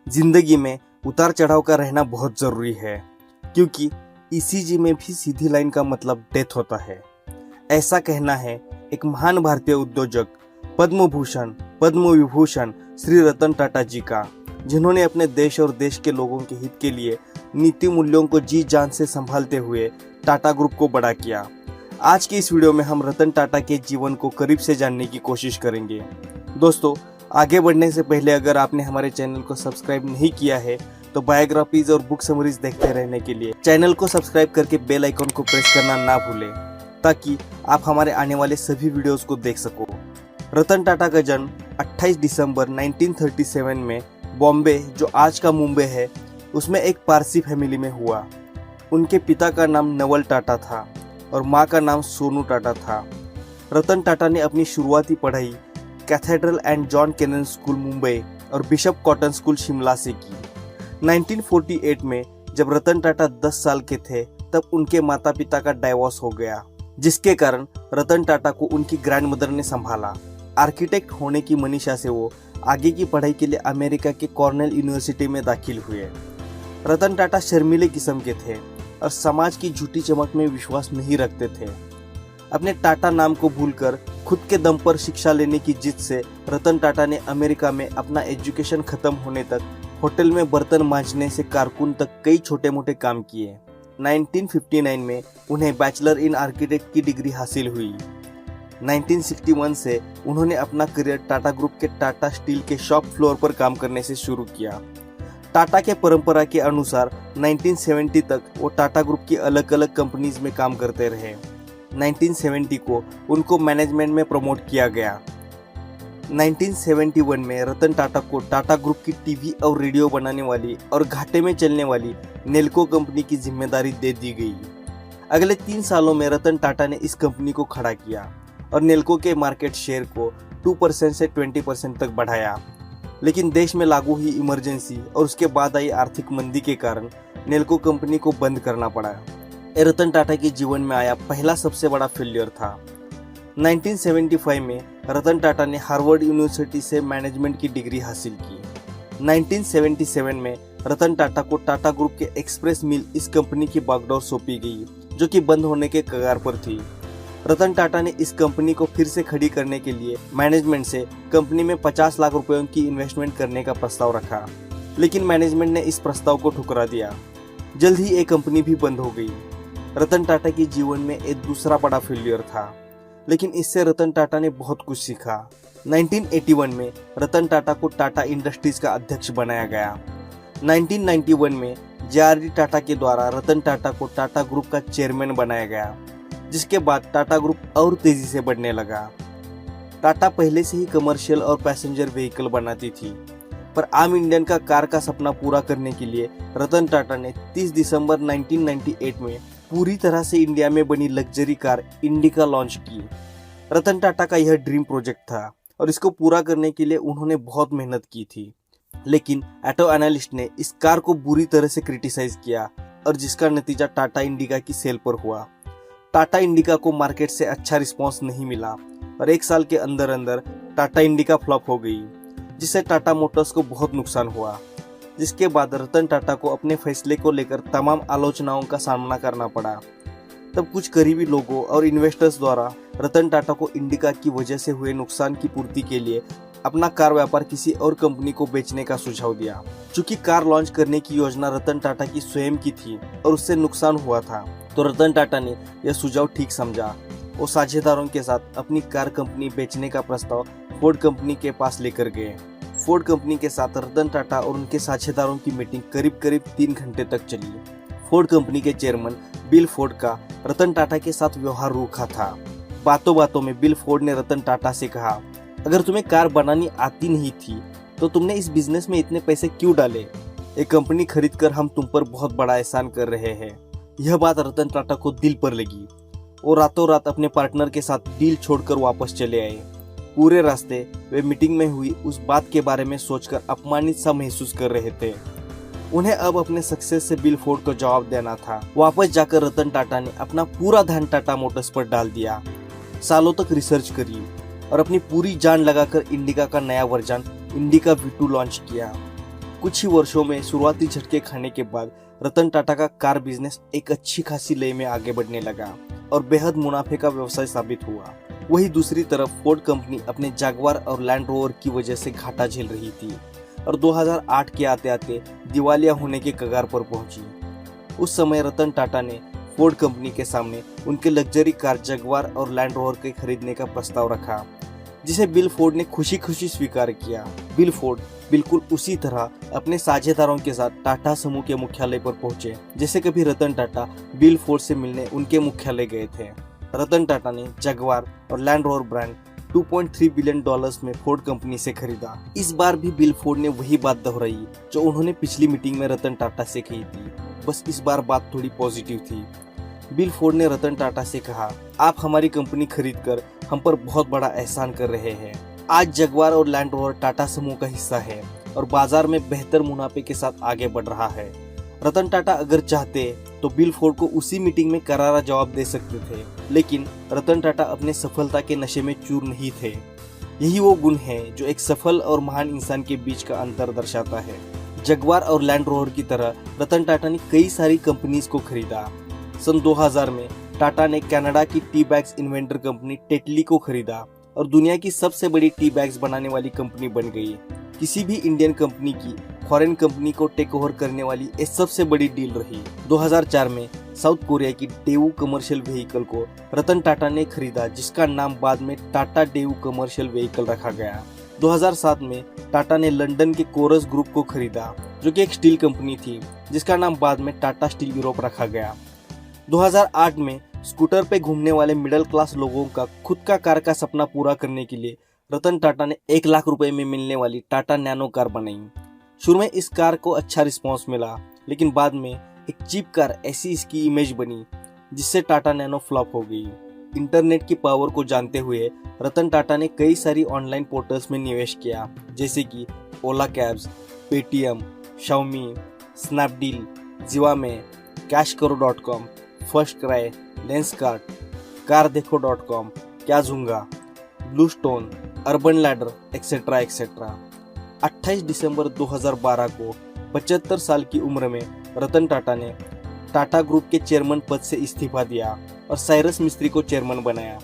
जिंदगी में उतार चढ़ाव का रहना बहुत ज़रूरी है, क्योंकि ईसीजी में भी सीधी लाइन का मतलब डेथ होता है। ऐसा कहना है एक महान भारतीय उद्योजक, पद्म भूषण पद्म विभूषण श्री रतन टाटा जी का, जिन्होंने अपने देश और देश के लोगों के हित के लिए नीति मूल्यों को जी जान से संभालते हुए टाटा ग्रुप को बड़ा किया। आज की इस वीडियो में हम रतन टाटा के जीवन को करीब से जानने की कोशिश करेंगे। दोस्तों, आगे बढ़ने से पहले अगर आपने हमारे चैनल को सब्सक्राइब नहीं किया है तो बायोग्राफीज और बुक समरीज देखते रहने के लिए चैनल को सब्सक्राइब करके बेल आइकन को प्रेस करना ना भूलें, ताकि आप हमारे आने वाले सभी वीडियोस को देख सको। रतन टाटा का जन्म 28 दिसंबर 1937 में बॉम्बे, जो आज का मुंबई है, उसमें एक पारसी फैमिली में हुआ। उनके पिता का नाम नवल टाटा था और माँ का नाम सोनू टाटा था। रतन टाटा ने अपनी शुरुआती पढ़ाई Cathedral and John Connon School Mumbai और बिशप कॉटन स्कूल शिमला से की। 1948 में जब रतन टाटा 10 साल के थे तब उनके माता पिता का डाइवोर्स हो गया, जिसके कारण रतन टाटा को उनकी ग्रैंडमदर ने संभाला। आर्किटेक्ट होने की मनीषा से वो आगे की पढ़ाई के लिए अमेरिका के कॉर्नेल यूनिवर्सिटी में दाखिल हुए। रतन टाटा शर्मीले किस्म के थे और समाज की झूठी चमक में विश्वास नहीं रखते थे। अपने टाटा नाम को भूलकर खुद के दम पर शिक्षा लेने की जिद से रतन टाटा ने अमेरिका में अपना एजुकेशन खत्म होने तक होटल में बर्तन मांजने से कारकुन तक कई छोटे मोटे काम किए। 1959 में उन्हें बैचलर इन आर्किटेक्ट की डिग्री हासिल हुई। 1961 से उन्होंने अपना करियर टाटा ग्रुप के टाटा स्टील के शॉप फ्लोर पर काम करने से शुरू किया। टाटा के परंपरा के अनुसार 1970 तक वो टाटा ग्रुप की अलग अलग कंपनीज में काम करते रहे। 1970 को उनको मैनेजमेंट में प्रमोट किया गया। 1971 में रतन टाटा को टाटा ग्रुप की टीवी और रेडियो बनाने वाली और घाटे में चलने वाली नेल्को कंपनी की जिम्मेदारी दे दी गई। अगले 3 सालों में रतन टाटा ने इस कंपनी को खड़ा किया और नेल्को के मार्केट शेयर को 2% से 20% तक बढ़ाया। लेकिन देश में लागू हुई इमरजेंसी और उसके बाद आई आर्थिक मंदी के कारण नेल्को कंपनी को बंद करना पड़ा। रतन टाटा के जीवन में आया पहला सबसे बड़ा फेलियर था। 1975 में रतन टाटा ने हार्वर्ड यूनिवर्सिटी से मैनेजमेंट की डिग्री हासिल की। 1977 में रतन टाटा को टाटा ग्रुप के एक्सप्रेस मिल इस कंपनी की बागडोर सौंपी गई, जो कि बंद होने के कगार पर थी। रतन टाटा ने इस कंपनी को फिर से खड़ी करने के लिए मैनेजमेंट से कंपनी में 50 लाख रुपयों की इन्वेस्टमेंट करने का प्रस्ताव रखा, लेकिन मैनेजमेंट ने इस प्रस्ताव को ठुकरा दिया। जल्द ही ये कंपनी भी बंद हो गई। रतन टाटा के जीवन में एक दूसरा बड़ा फेलियर था, लेकिन इससे रतन टाटा ने बहुत कुछ सीखा। 1981 में रतन टाटा को टाटा इंडस्ट्रीज का अध्यक्ष बनाया गया। 1991 में जे.आर.डी. टाटा के द्वारा रतन टाटा को टाटा ग्रुप का चेयरमैन बनाया गया, जिसके बाद टाटा ग्रुप और तेजी से बढ़ने लगा। टाटा पहले से ही कमर्शियल और पैसेंजर व्हीकल बनाती थी, पर आम इंडियन का कार का सपना पूरा करने के लिए रतन टाटा ने 30 दिसंबर 1998 में पूरी तरह से इंडिया में बनी लग्जरी कार इंडिका लॉन्च की। रतन टाटा का यह ड्रीम प्रोजेक्ट था और इसको पूरा करने के लिए उन्होंने बहुत मेहनत की थी, लेकिन ऑटो एनालिस्ट ने इस कार को बुरी तरह से क्रिटिसाइज किया और जिसका नतीजा टाटा इंडिका की सेल पर हुआ। टाटा इंडिका को मार्केट से अच्छा रिस्पॉन्स नहीं मिला और 1 साल के अंदर अंदर टाटा इंडिका फ्लॉप हो गई, जिससे टाटा मोटर्स को बहुत नुकसान हुआ। जिसके बाद रतन टाटा को अपने फैसले को लेकर तमाम आलोचनाओं का सामना करना पड़ा। तब कुछ करीबी लोगों और इन्वेस्टर्स द्वारा रतन टाटा को इंडिका की वजह से हुए नुकसान की पूर्ति के लिए अपना कार व्यापार किसी और कंपनी को बेचने का सुझाव दिया। चूंकि कार लॉन्च करने की योजना रतन टाटा की स्वयं की थी और उससे नुकसान हुआ था, तो रतन टाटा ने यह सुझाव ठीक समझा। वो साझेदारों के साथ अपनी कार कंपनी बेचने का प्रस्ताव फोर्ड कंपनी के पास लेकर गए। फोर्ड कंपनी के साथ रतन टाटा और उनके साझेदारों की मीटिंग करीब 3 घंटे तक चली। फोर्ड कंपनी के चेयरमैन बिल फोर्ड का रतन टाटा के साथ व्यवहार रूखा था। बातों बातों में बिल फोर्ड ने रतन टाटा से कहा, अगर तुम्हें कार बनानी आती नहीं थी तो तुमने इस बिजनेस में इतने पैसे क्यों डाले? एक कंपनी खरीद कर हम तुम पर बहुत बड़ा एहसान कर रहे हैं। यह बात रतन टाटा को दिल पर लगी। वो रातों रात अपने पार्टनर के साथ डील छोड़कर वापस चले आए। पूरे रास्ते वे मीटिंग में हुई उस बात के बारे में सोचकर अपमानित सा महसूस कर रहे थे। उन्हें अब अपने सक्सेस से बिल फोर्ड को जवाब देना था। वापस जाकर रतन टाटा ने अपना पूरा ध्यान टाटा मोटर्स पर डाल दिया। सालों तक रिसर्च करी और अपनी पूरी जान लगाकर इंडिका का नया वर्जन इंडिका V2 लॉन्च किया। कुछ ही वर्षों में शुरुआती झटके खाने के बाद रतन टाटा का कार बिजनेस एक अच्छी खासी लय में आगे बढ़ने लगा और बेहद मुनाफे का व्यवसाय साबित हुआ। वहीं दूसरी तरफ फोर्ड कंपनी अपने जगुआर और लैंड रोवर की वजह से घाटा झेल रही थी और 2008 के आते आते दिवालिया होने के कगार पर पहुंची। उस समय रतन टाटा ने फोर्ड कंपनी के सामने उनके लग्जरी कार जगुआर और लैंड रोवर के खरीदने का प्रस्ताव रखा, जिसे बिल फोर्ड ने खुशी खुशी स्वीकार किया। बिल फोर्ड बिल्कुल उसी तरह अपने साझेदारों के साथ टाटा समूह के मुख्यालय पर पहुंचे जैसे कभी रतन टाटा बिल फोर्ड से मिलने उनके मुख्यालय गए थे। रतन टाटा ने जगुआर और लैंड रोवर ब्रांड $2.3 बिलियन में फोर्ड कंपनी से खरीदा। इस बार भी बिल फोर्ड ने वही बात दोहराई जो उन्होंने पिछली मीटिंग में रतन टाटा से कही थी, बस इस बार बात थोड़ी पॉजिटिव थी। बिल फोर्ड ने रतन टाटा से कहा, आप हमारी कंपनी खरीदकर हम पर बहुत बड़ा एहसान कर रहे हैं। आज जगुआर और लैंड रोवर टाटा समूह का हिस्सा है और बाजार में बेहतर मुनाफे के साथ आगे बढ़ रहा है। रतन टाटा अगर चाहते तो बिल फोर्ड को उसी मीटिंग में करारा जवाब दे सकते थे, लेकिन रतन टाटा अपने सफलता के नशे में चूर नहीं थे। यही वो गुण है जो एक सफल और महान इंसान के बीच का अंतर दर्शाता है। जगुआर और लैंड रोवर की तरह रतन टाटा ने कई सारी कंपनीज को खरीदा। सन 2000 में टाटा ने कनाडा की tea bags inventor company Tetley को खरीदा और दुनिया की सबसे बड़ी टी बैग्स बनाने वाली कंपनी बन गई। किसी भी इंडियन कंपनी की फॉरेन कंपनी को टेक ओवर करने वाली ये सबसे बड़ी डील रही। 2004 में साउथ कोरिया की डेवू कमर्शियल व्हीकल को रतन टाटा ने खरीदा, जिसका नाम बाद में टाटा डेवू कमर्शियल व्हीकल रखा गया। 2007 में टाटा ने लंदन के कोरस ग्रुप को खरीदा, जो कि एक स्टील कंपनी थी, जिसका नाम बाद में टाटा स्टील यूरोप रखा गया। 2008 में स्कूटर पे घूमने वाले मिडिल क्लास लोगों का खुद का कार का सपना पूरा करने के लिए रतन टाटा ने 1 लाख रुपए में मिलने वाली टाटा नैनो कार बनाई। शुरू में इस कार को अच्छा रिस्पांस मिला, लेकिन बाद में एक चीप कार ऐसी इसकी इमेज बनी जिससे टाटा नैनो फ्लॉप हो गई। इंटरनेट की पावर को जानते हुए रतन टाटा ने कई सारी ऑनलाइन पोर्टल्स में निवेश किया, जैसे कि Ola cabs, Paytm, Xiaomi, Snapdeal, Zivame, कैशकरो.com, फर्स्ट क्राई, लेंसकार्ट, कारदेखो.com, क्याझुंगा, BlueStone, Urban Ladder, etcetera etcetera. 28 दिसंबर 2012 को 75 साल की उम्र में रतन टाटा ने टाटा ग्रुप के चेयरमैन पद से इस्तीफा दिया और साइरस मिस्त्री को चेयरमैन बनाया।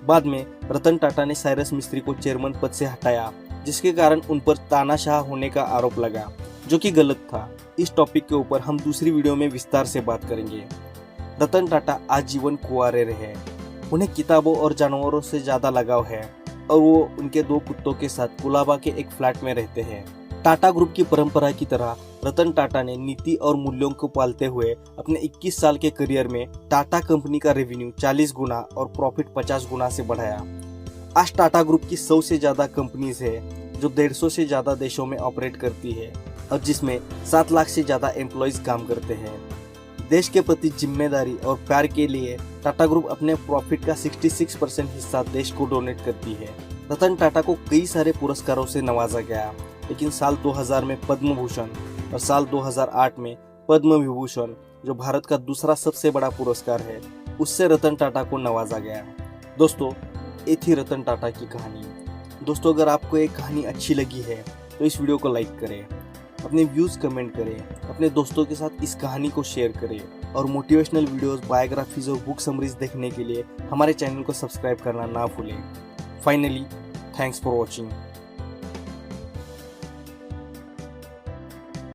बाद में रतन टाटा ने साइरस मिस्त्री को चेयरमैन पद से हटाया, जिसके कारण उन पर तानाशाह होने का आरोप लगा, जो कि गलत था। इस टॉपिक के ऊपर हम दूसरी वीडियो में विस्तार से बात करेंगे। रतन टाटा आजीवन कुंवारे रहे। उन्हें किताबों और जानवरों से ज्यादा लगाव है और वो उनके 2 कुत्तों के साथ कुलाबा के एक फ्लैट में रहते हैं। टाटा ग्रुप की परंपरा की तरह रतन टाटा ने नीति और मूल्यों को पालते हुए अपने 21 साल के करियर में टाटा कंपनी का रेवेन्यू 40 गुना और प्रॉफिट 50 गुना से बढ़ाया। आज टाटा ग्रुप की 100 से ज्यादा कंपनीज है जो 150 से ज्यादा देशों में ऑपरेट करती है और जिसमें 7 लाख से ज्यादा एम्प्लॉयज काम करते हैं। देश के प्रति जिम्मेदारी और प्यार के लिए टाटा ग्रुप अपने प्रॉफिट का 66% हिस्सा देश को डोनेट करती है। रतन टाटा को कई सारे पुरस्कारों से नवाजा गया, लेकिन साल 2000 में पद्म भूषण और साल 2008 में पद्म विभूषण, जो भारत का दूसरा सबसे बड़ा पुरस्कार है, उससे रतन टाटा को नवाजा गया। दोस्तों, ये थी रतन टाटा की कहानी। दोस्तों, अगर आपको ये कहानी अच्छी लगी है तो इस वीडियो को लाइक करें, अपने व्यूज कमेंट करें, अपने दोस्तों के साथ इस कहानी को शेयर करें और मोटिवेशनल वीडियोस, बायोग्राफीज और बुक समरीज देखने के लिए हमारे चैनल को सब्सक्राइब करना ना भूलें। Finally, thanks for watching.